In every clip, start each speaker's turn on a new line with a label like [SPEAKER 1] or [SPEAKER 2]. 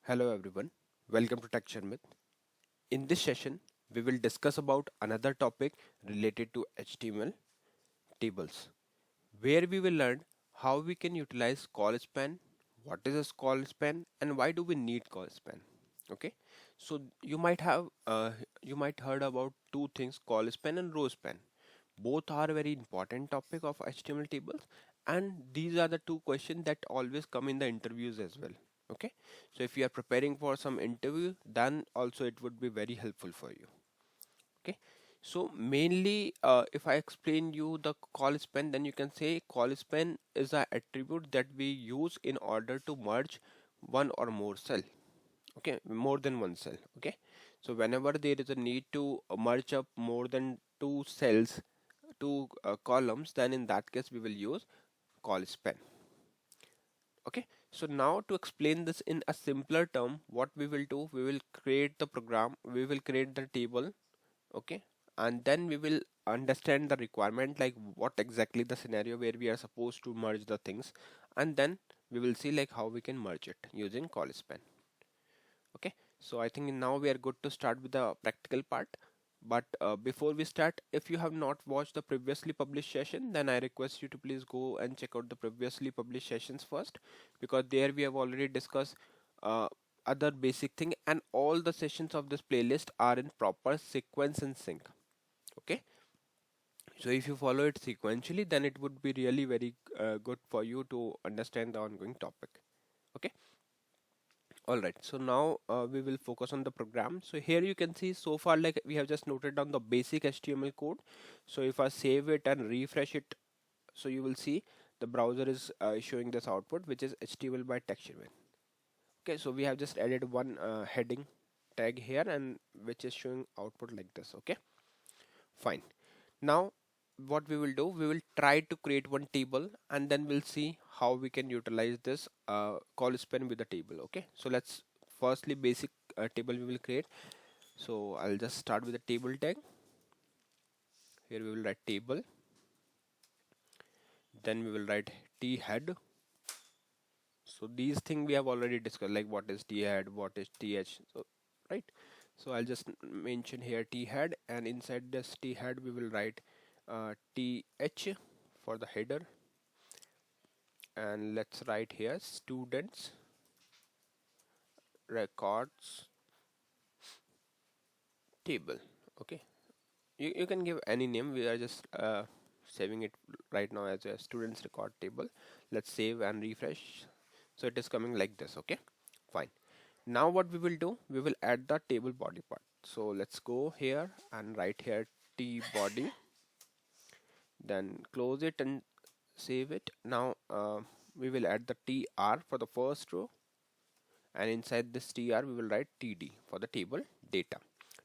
[SPEAKER 1] Hello everyone, welcome to Tech Sharmit. In this session, we will discuss about another topic related to HTML tables, where we will learn how we can utilize Colspan, what is a Colspan, and why do we need Colspan. Okay, so you might heard about two things, Colspan and rowspan. Both are very important topic of HTML tables, and these are the two questions that always come in the interviews as well. Okay, so if you are preparing for some interview, then also it would be very helpful for you. Okay, so mainly if I explain you the call span, then you can say call span is a attribute that we use in order to merge one or more cell. Okay, more than one cell. Okay, so whenever there is a need to merge up more than two cells, two columns, then in that case we will use call span. Okay, so now to explain this in a simpler term, what we will do, we will create the program, we will create the table. Okay, and then we will understand the requirement, like what exactly the scenario where we are supposed to merge the things, and then we will see like how we can merge it using call span. Okay, so I think now we are good to start with the practical part. But before we start, if you have not watched the previously published session, then I request you to please go and check out the previously published sessions first, because there we have already discussed uh, other basic thing, and all the sessions of this playlist are in proper sequence and sync. Okay, so if you follow it sequentially, then it would be really very good for you to understand the ongoing topic. Okay, all right, so now we will focus on the program. So here you can see so far, like we have just noted down the basic HTML code. So if I save it and refresh it, so you will see the browser is showing this output, which is HTML by texture. Okay, so we have just added one heading tag here, and which is showing output like this. Okay, fine. Now what we will do, we will try to create one table, and then we'll see how we can utilize this call span with the table. Okay, so let's firstly basic table we will create. So I'll just start with the table tag. Here we will write table, then we will write t head. So these things we have already discussed, like what is t head, what is th, so right. So I'll just mention here t head, and inside this t head we will write th for the header, and let's write here students records table. Okay, you can give any name, we are just saving it right now as a students record table. Let's save and refresh, so it is coming like this. Okay, fine. Now what we will do, we will add the table body part. So let's go here and write here t body, then close it and save it. Now we will add the tr for the first row, and inside this tr we will write td for the table data.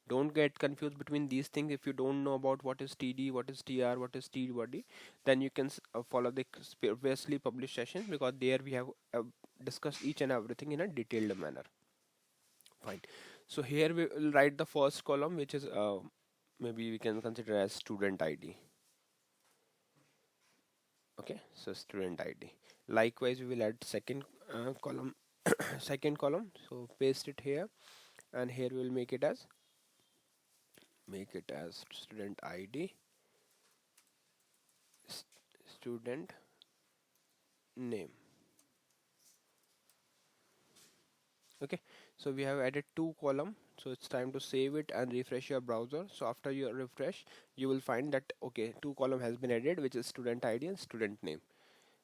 [SPEAKER 1] Don't get confused between these things. If you don't know about what is td, what is tr, what is t body, then you can follow the previously published session, because there we have discussed each and everything in a detailed manner. Fine, so here we will write the first column, which is maybe we can consider as student id. Okay, so student id. Likewise we will add second column second column, so paste it here, and here we will make it as student id, student name. Okay, so we have added two column, so it's time to save it and refresh your browser. So after you refresh, you will find that okay, two column has been added, which is student id and student name.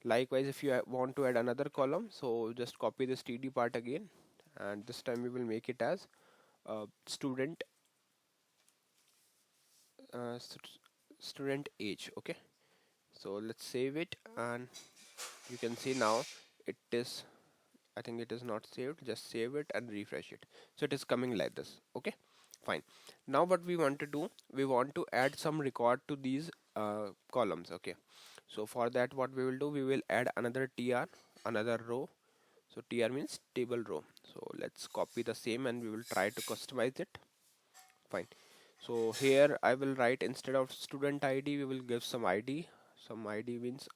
[SPEAKER 1] Likewise, if you want to add another column, so just copy this td part again, and this time we will make it as student student age. Okay, so let's save it, and you can see now it is, I think it is not saved. Just save it and refresh it, so it is coming like this. Okay, fine. Now what we want to do, we want to add some record to these columns. Okay, so for that what we will do, we will add another tr, another row. So tr means table row. So let's copy the same, and we will try to customize it. Fine, so here I will write, instead of student id we will give some id. Some id means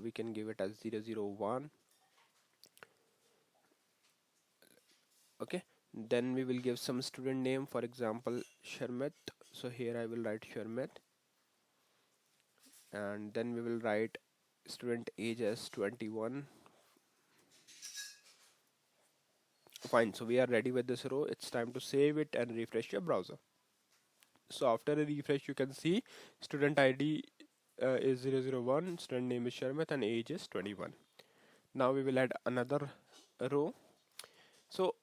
[SPEAKER 1] we can give it as 001. Okay, then we will give some student name, for example Sharmit. So here I will write Sharmit, and then we will write student age as 21. Fine, so we are ready with this row. It's time to save it and refresh your browser. So after a refresh, you can see student ID is 001, student name is Sharmit, and age is 21. Now we will add another row. So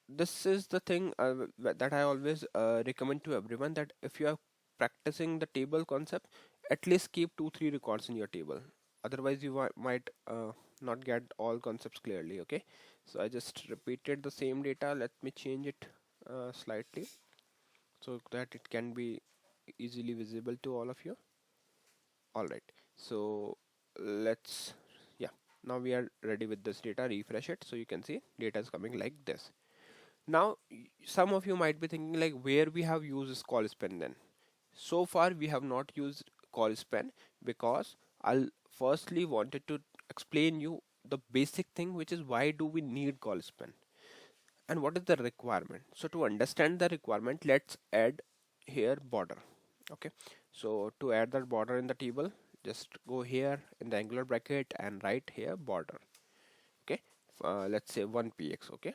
[SPEAKER 1] this is the thing that I always recommend to everyone, that if you are practicing the table concept, at least keep 2-3 records in your table. Otherwise you might not get all concepts clearly. Okay, so I just repeated the same data. Let me change it slightly so that it can be easily visible to all of you. All right, so let's, yeah, now we are ready with this data. Refresh it so you can see data is coming like this. Now some of you might be thinking like, where we have used Colspan then? So far we have not used Colspan because I'll firstly wanted to explain you the basic thing, which is why do we need Colspan and what is the requirement. So to understand the requirement, let's add here border. Okay, so to add that border in the table, just go here in the angular bracket and write here border. Okay, let's say 1 px. Okay,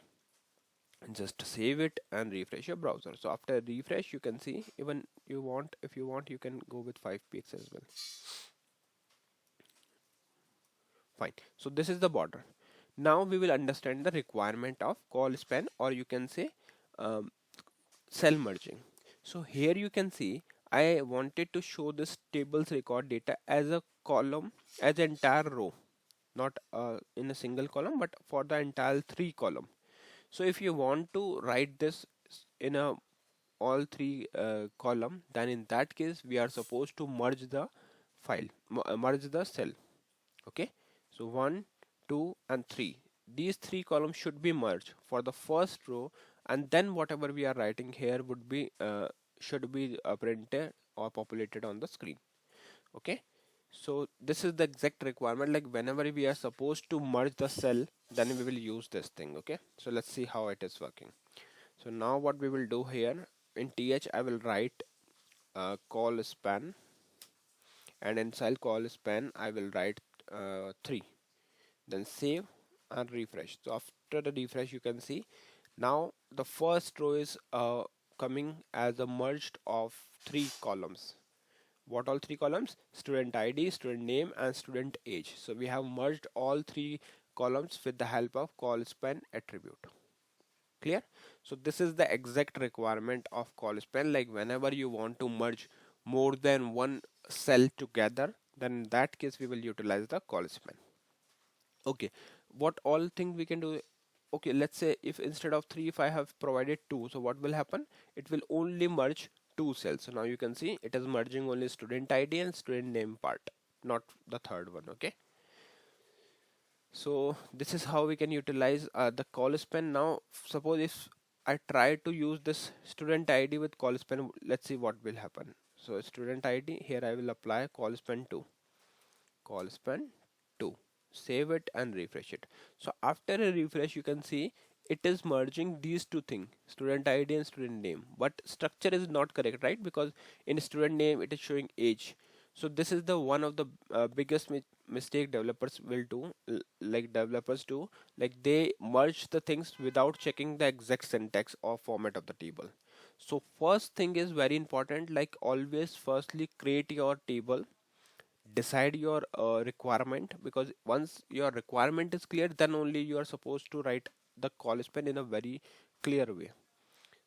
[SPEAKER 1] and just save it and refresh your browser. So after refresh, you can see, even you want, if you want, you can go with 5 px as well. Fine, so this is the border. Now we will understand the requirement of call span, or you can say um, cell merging. So here you can see I wanted to show this tables record data as a column, as an entire row, not in a single column, but for the entire 3 column. So if you want to write this in a all 3 column, then in that case we are supposed to merge the file, merge the cell. Okay, so 1, 2 and 3, these 3 columns should be merged for the first row, and then whatever we are writing here would be should be printed or populated on the screen. Okay, so this is the exact requirement, like whenever we are supposed to merge the cell, then we will use this thing. Okay, so let's see how it is working. So now what we will do here, in th I will write call span, and inside call span I will write 3, then save and refresh. So after the refresh, you can see now the first row is coming as a merged of 3 columns. What all 3 columns? Student ID, student name and student age. So we have merged all 3 columns with the help of Colspan attribute. Clear? So this is the exact requirement of Colspan. Like whenever you want to merge more than one cell together, then in that case we will utilize the Colspan. Okay, what all thing we can do? Okay, let's say if instead of 3, if I have provided 2, so what will happen? It will only merge 2 cells. So now you can see it is merging only student ID and student name part, not the third one. Okay, so this is how we can utilize the call span. Now suppose if I try to use this student ID with call span, let's see what will happen. So student ID, here I will apply call span 2, call span 2, save it and refresh it. So after a refresh, you can see it is merging these two things, student ID and student name, but structure is not correct, right? Because in student name it is showing age. So this is the one of the biggest mistake developers will do, like developers do, like they merge the things without checking the exact syntax or format of the table. So first thing is very important, like always firstly create your table, decide your requirement, because once your requirement is clear, then only you are supposed to write the call span in a very clear way.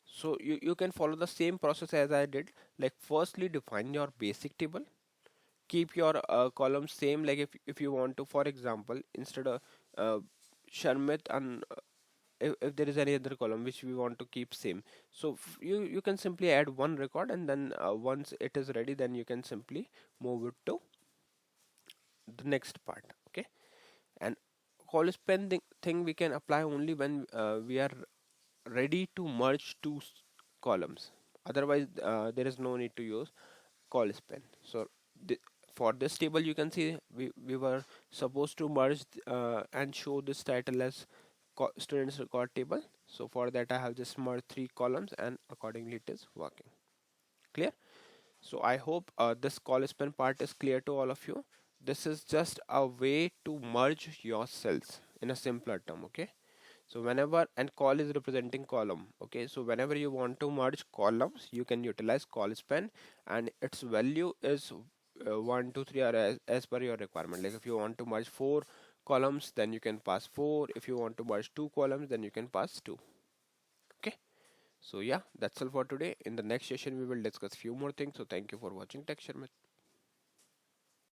[SPEAKER 1] So you can follow the same process as I did, like firstly define your basic table, keep your columns same, like if you want to, for example, instead of uh, Sharmit and if there is any other column which we want to keep same, so you can simply add one record, and then once it is ready, then you can simply move it to the next part. Okay, and call span thing we can apply only when we are ready to merge columns. Otherwise there is no need to use call span. So for this table, you can see we were supposed to merge and show this title as students record table. So for that I have just merged three columns and accordingly it is working. Clear? So I hope this Colspan part is clear to all of you. This is just a way to merge your cells in a simpler term, okay? So whenever, and col is representing column, okay? So whenever you want to merge columns, you can utilize Colspan, and its value is 1, 2, 3 or as per your requirement. Like if you want to merge 4 columns, then you can pass 4. If you want to merge 2 columns, then you can pass 2. Okay. So yeah, that's all for today. In the next session, we will discuss few more things. So thank you for watching Tech Sharmit.